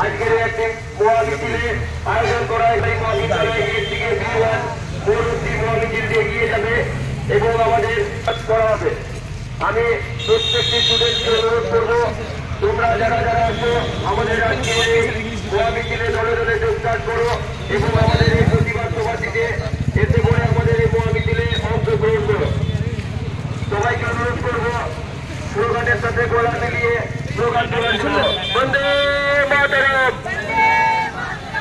আজকের একটি মহামিছিলে আয়োজন করা এই মহাবিদ্যালয় থেকে পরবর্তী মহামিছিল এগিয়ে যাবে এবং আমাদের কাজ করা হবে। আমি প্রত্যেকটি স্টুডেন্টকে অনুরোধ করবো, তোমরা যারা যারা আছো আমাদের আজকের এই মহামিছিলে দলে দলে যোগদান করো এবং আমাদের এই প্রতিবাদ সভাটিতে এতে করে আমাদের এই মহামিছিলে অংশগ্রহণ করো। সবাইকে অনুরোধ করবো স্লোগানের সাথে গলা মিলিয়ে স্লোগান তোলার জন্য। বন্দে মাতরম,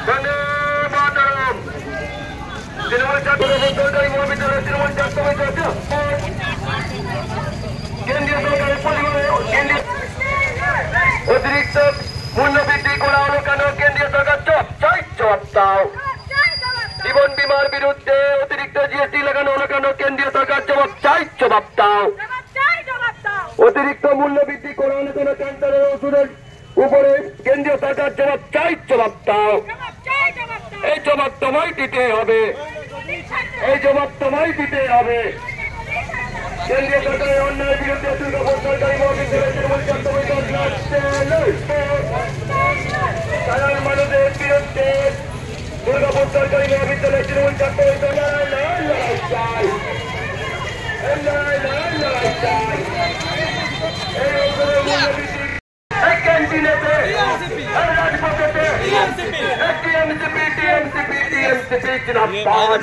বন্দে মাতরম। তৃণমূল ছাত্র সরকারি মহাবিদ্যালয় তৃণমূল ছাত্র কেন্দ্রীয় সরকারের পরিবারে অতিরিক্ত মূল্যবৃদ্ধি করা হলো কেন? কেন্দ্রীয় সরকার জবাব দাও। জীবন বীমার বিরুদ্ধে অতিরিক্ত জিএসটি লাগানো হলো কেন? কেন্দ্রীয় সরকার জবাব দাও। অতিরিক্ত মূল্য বৃদ্ধি করা হলো কেন? ক্যান্সারের ওষুধের উপরে কেন্দ্রীয় সরকার জবাব দাও। এই জবাব তোমায় দিতে হবে, এই জবাব তোমায় দিতে হবে। কেন্দ্রীয় সরকারের অন্যায়ের বিরুদ্ধে দুর্গাপুর সরকারি মহাবিদ্যালয় তৃণমূল ছাত্র সাধারণ মানুষের বিরুদ্ধে দুর্গাপুর সরকারি মহাবিদ্যালয় তৃণমূল ছাত্র লড়াই চাই। ক্যান্টিনেতে রাজপথেতে টিএমসিপি জিন্দাবাদ,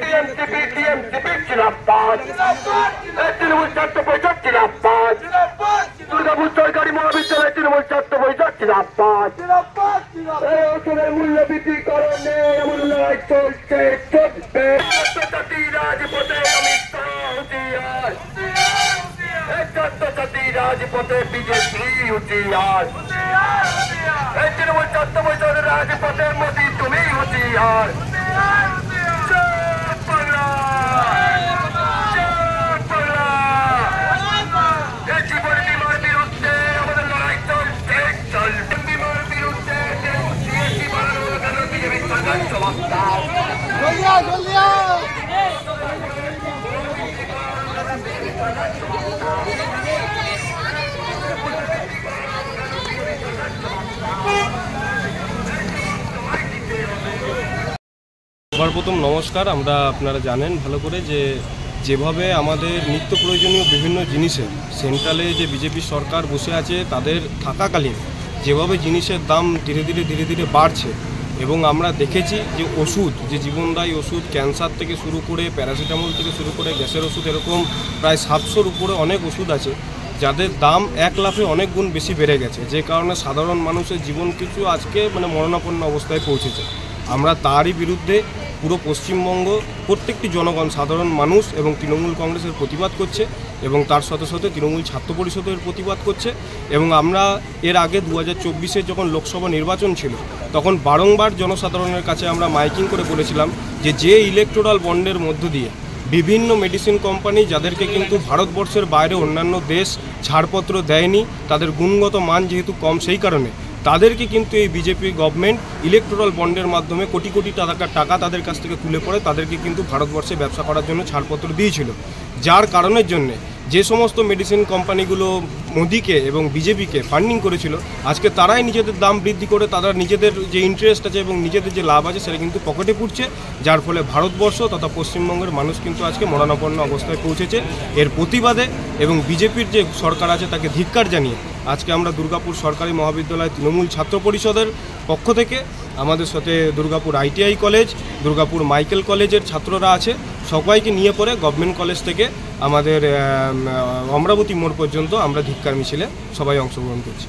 টিএমসিপি জিন্দাবাদ, তৃণমূল ছাত্র পরিষদ জিন্দাবাদ, দুর্গাপুর সরকারি মহাবিদ্যালয় তৃণমূল ছাত্র পরিষদ জিন্দাবাদ। এই ওষুধের মূল্য বৃদ্ধি করণে এমন লড়াই চলছে, চলবে। রাজপথে অমিত শাহ হুঁশিয়ার, রাজপথে বিজেপি হুঁশিয়ার, তৃণমূল ছাত্র পরিষদের রাজপথে মোদী তুমি হুঁশিয়ার। জীবন বীমার বিরুদ্ধে আমাদের লড়াই চলছে, চলবে। বীমার বিরুদ্ধে বিজেপি সরকার জবাব দাও। সর্বপ্রথম নমস্কার। আমরা আপনারা জানেন ভালো করে যে যেভাবে আমাদের নিত্য প্রয়োজনীয় বিভিন্ন জিনিসের সেন্ট্রালে যে বিজেপি সরকার বসে আছে তাদের থাকাকালীন যেভাবে জিনিসের দাম ধীরে ধীরে বাড়ছে এবং আমরা দেখেছি যে ওষুধ, যে জীবনদায়ী ওষুধ, ক্যান্সার থেকে শুরু করে প্যারাসিটামল থেকে শুরু করে গ্যাসের ওষুধ, এরকম প্রায় 700-র উপরে অনেক ওষুধ আছে যাদের দাম 1 লাফে অনেক গুণ বেশি বেড়ে গেছে, যে কারণে সাধারণ মানুষের জীবন কিছু আজকে মরণাপন্ন অবস্থায় পৌঁছেছে। আমরা তারই বিরুদ্ধে পুরো পশ্চিমবঙ্গ প্রত্যেকটি জনগণ, সাধারণ মানুষ এবং তৃণমূল কংগ্রেসের প্রতিবাদ করছে এবং তার সাথে সাথে তৃণমূল ছাত্র পরিষদের প্রতিবাদ করছে। এবং আমরা এর আগে 2024-এ যখন লোকসভা নির্বাচন ছিল তখন বারংবার জনসাধারণের কাছে আমরা মাইকিং করে বলেছিলাম যে ইলেকটোরাল বন্ডের মধ্য দিয়ে বিভিন্ন মেডিসিন কোম্পানি যাদেরকে কিন্তু ভারতবর্ষের বাইরে অন্যান্য দেশ ছাড়পত্র দেয়নি, তাদের গুণগত মান যেহেতু কম, সেই কারণে তাদেরকে কিন্তু এই বিজেপি গভর্নমেন্ট ইলেকটোরাল বন্ডের মাধ্যমে কোটি কোটি টাকা তাদের কাছ থেকে তুলে পড়ে তাদেরকে কিন্তু ভারতবর্ষে ব্যবসা করার জন্য ছাড়পত্র দিয়েছিল। যার কারণের জন্যে যে সমস্ত মেডিসিন কোম্পানিগুলো মোদিকে এবং বিজেপিকে ফান্ডিং করেছিল, আজকে তারাই নিজেদের দাম বৃদ্ধি করে তারা নিজেদের যে ইন্টারেস্ট আছে এবং নিজেদের যে লাভ আছে সেটা কিন্তু পকেটে পুড়ছে, যার ফলে ভারতবর্ষ তথা পশ্চিমবঙ্গের মানুষ কিন্তু আজকে মরণাপন্ন অবস্থায় পৌঁছেছে। এর প্রতিবাদে এবং বিজেপির যে সরকার আছে তাকে ধিক্কার জানিয়ে আজকে আমরা দুর্গাপুর সরকারি মহাবিদ্যালয় তৃণমূল ছাত্র পরিষদের পক্ষ থেকে আমাদের সাথে Durgapur ITI college, Durgapur Michael কলেজের ছাত্ররা আছে, সবাইকে নিয়ে পরে গভর্নমেন্ট কলেজ থেকে আমাদের অমরাবতী মোড় পর্যন্ত আমরা ধিক্কার মিছিলে সবাই অংশগ্রহণ করছি।